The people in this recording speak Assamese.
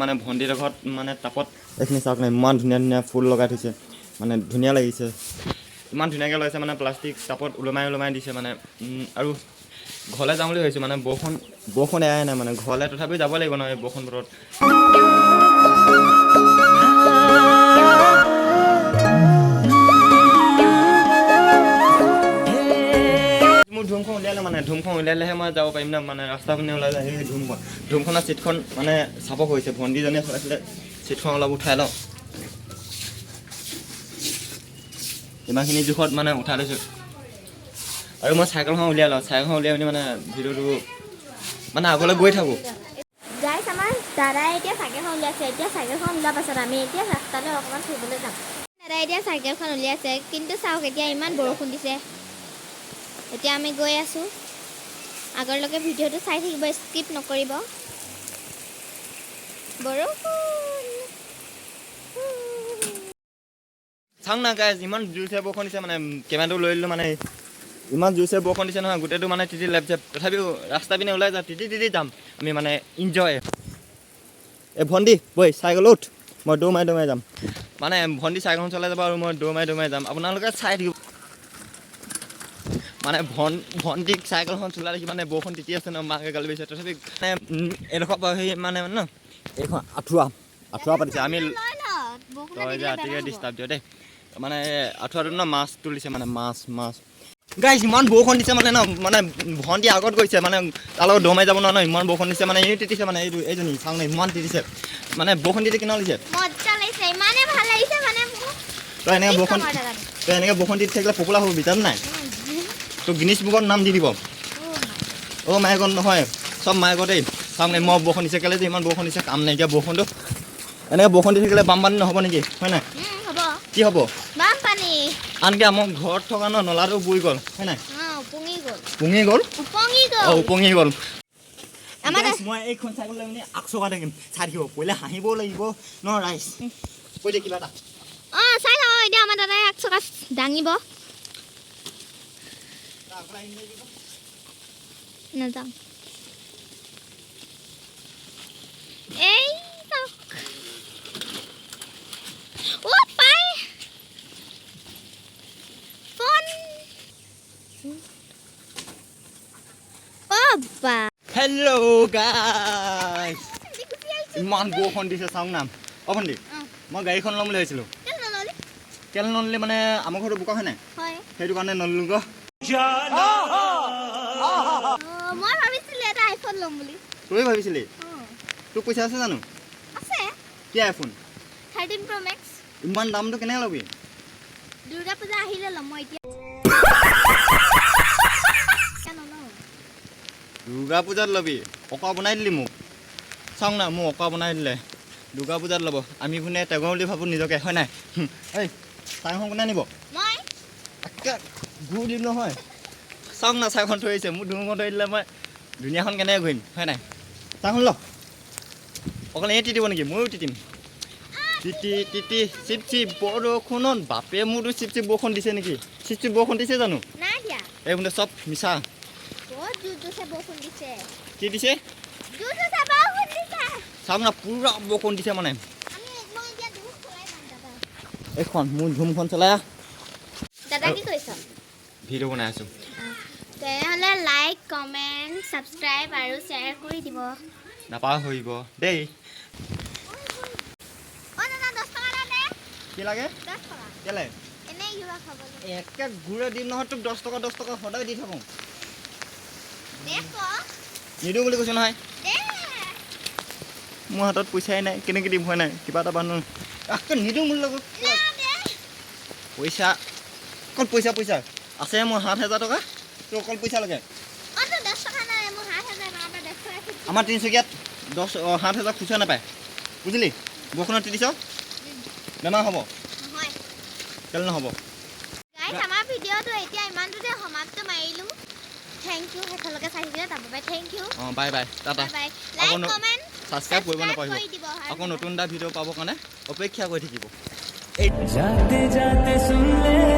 মানে ভণ্টিৰ ঘৰত মানে টাপত এইখিনি চাওক না ইমান ধুনীয়া ধুনীয়া ফুল লগাই থৈছে মানে ধুনীয়া লাগিছে ইমান ধুনীয়াকৈ লগাইছে মানে প্লাষ্টিক টাপত ওলমাই দিছে মানে আৰু ঘৰলৈ যাওঁ বুলি ভাবিছোঁ মানে বৰষুণ এৰাই নাই মানে ঘৰলৈ তথাপিও যাব লাগিব নহয় বৰষুণ বতৰত মোৰ ধুমখন উলিয়ালে মানে ধুমখন উলিয়ালেহে মই যাব পাৰিম ন মানে ৰাস্তা পিনে ওলাই যায় সেই ধুমখনৰ ছিটখন মানে চাব হৈছে ভণ্টিজনীয়ে চলাইছিলে ছিটখন অলপ উঠাই লওঁ ইমানখিনি জোখত মানে উঠাই লৈছোঁ আৰু মই চাইকেলখন উলিয়াই লওঁ চাইকেলখন উলিয়াই পিনি মানে ভিডিঅ'টো মানে আগলৈ গৈ থাকোঁ গাইছ আমাৰ দাদাই এতিয়া চাইকেলখন উলিয়াইছে এতিয়া চাইকেলখন ওলোৱাৰ পাছত আমি এতিয়া ৰাস্তালৈ অকণমান ফুৰিবলৈ যাম দাদাই এতিয়া চাইকেলখন উলিয়াইছে কিন্তু চাওক এতিয়া ইমান বৰষুণ দিছে এতিয়া আমি গৈ আছোঁ আগৰলৈকে ভিডিঅ'টো চাই থাকিব স্কিপ নকৰিব বৰষুণ চাওক না গাইজ ইমান জোৰছে বৰষুণ দিছে মানে কেমেৰাটো লৈ ল'লোঁ মানে ইমান জোৰছে বৰষুণ দিছে নহয় গোটেইটো মানে তিতি লাগিছে তথাপিও ৰাস্তা পিনে ওলাই যাওঁ তিতি যাম আমি মানে ইনজয় এই ভণ্টি বৈ চাইকেল উঠ মই দৌৰ মাৰি যাম মানে ভণ্টি চাইকেলখন চলাই যাব আৰু মই দৌৰ মাৰি যাম আপোনালোকে চাই থাকিব মানে ভণ্টিক চাইকেলখন চলাই দেখি মানে বৰষুণ তিতি আছে ন মাকে গালি পাৰিছে তথাপি মানে এডোখৰ সেই মানে ন এইখন আঁঠুৱা পাতিছে আমি তই যে ৰাতিকে ডিষ্টাৰ্ব দিয় দেই মানে আঁঠুৱাটোত ন মাছ তুলিছে মানে মাছ গাইজ ইমান বৰষুণ দিছে মানে ন মানে ভণ্টি আগত গৈছে মানে তাৰ লগত দৌৰ মাৰি যাব নোৱাৰে ন ইমান বৰষুণ দিছে মানে এই তিতিছে মানে এইজনী চাওঁ নাই ইমান তিতিছে মানে বৰষুণ দিছে কেনেকুৱা লাগিছে তই এনেকৈ বৰষুণ দি থাকিলে পপুলাৰ হ'ব বিচাৰ নাই তোক গিনিছ বুকত নাম দি দিব অ' মায়েকত নহয় চব মায়েকতেই চাওক নাই মই বৰষুণ দিছে কেলৈ যে ইমান বৰষুণ দিছে কাম নাইকিয়া বৰষুণটো এনেকৈ বৰষুণ দি থাকিলে বানপানী নহ'ব নেকি হয় নাই কি হ'ব আনকি আমাৰ ঘৰত থকা নলাটো বুৰি গ'ল হয় নাই উপঙি গ'ল মই এইখন চাইকেল লৈ মানে আগচকা থাকিম চাই থাকিব পहिले হাঁহিবও লাগিব ন ৰাইজ কৈ দে কিবা এটা চাই লওঁ এতিয়া আমাৰ দাদাই আগচকা দাঙিব নাযাওঁ এই হেল্ল' গাইজ ইমান বৰষুণ দিছে চাওক না অ' ভণ্টি মই গাড়ীখন ল'ম বুলি ভাবিছিলোঁ কেলৈ নল'লি মানে আমাৰ ঘৰটো বোকা হয় নাই সেইটো কাৰণে নল'লো গ তই ভাবিছিলি তোৰ পইচা আছে জানো কি আইফোন ইমান দামটো কেনেকৈ ল'বি দুৰ্গা পূজা আহিলে ল'ম মই এতিয়া দুৰ্গা পূজাত ল'বি অকা বনাই দিলি মোক চাওক না মোক অকা বনাই দিলে দুৰ্গা পূজাত ল'ব আমি কোনে টেগৰ বুলি ভাবোঁ নিজকে হয় নাই এই চাইখন কোনে নিব ঘূৰি দিম নহয় চাওক না চাইখন থৈ আহিছে মোক ধুমুখন থৈ দিলে মই ধুনীয়াখন কেনেকৈ ঘূৰিম হয় নাই চাইখন ল অকল এই তিতিব নেকি ময়ো তিতিম তিতি চিপ বৰষুণত বাপে মোৰতো চিপ বৰষুণ দিছে নেকি চিপ বৰষুণ দিছে জানো এই বোলে চব মিছা কি দিছে চাওক না পুৰা বৰষুণ দিছে মানে এইখন মোৰ ধুমখন চলাই ভিডিঅ' বনাই আছোঁ তেনেহ'লে লাইক কমেণ্ট ছাবস্ক্ৰাইব আৰু শ্বেয়াৰ কৰি দিব নাপাহৰিব দেই কি লাগে কেলে একে ঘূৰে দিম নহয় তোক 10 টকা সদায় দি থাকোঁ নিদিওঁ বুলি কৈছোঁ নহয় মোৰ হাতত পইচাই নাই কেনেকৈ দিম হয় নাই কিবা এটা বান্ধো আকৌ নিদিওঁ মোৰ লগত পইচা অকল পইচা আছে মোৰ 7,000 টকা তোৰ অকল পইচা লাগে আমাৰ তিনিচুকীয়াত 7,000 খুচুৰা নাপায় বুজিলি বৰষুণত তিতিছ বেমাৰ হ'ব কেলৈ নহ'ব আমাৰ ভিডিঅ'টো এতিয়া ইমানটোতে সমাপ্ত মাৰিলোঁ থেংক ইউ সেইফালকে চাই থাকিলে তাৰ বাবে থেংক ইউ বাই টাটা লাইক কমেণ্ট ছাবস্ক্ৰাইব কৰিব নাপাহৰিব আকৌ নতুন এটা ভিডিঅ' পাবৰ কাৰণে অপেক্ষা কৰি থাকিব जाते जाते सुन ले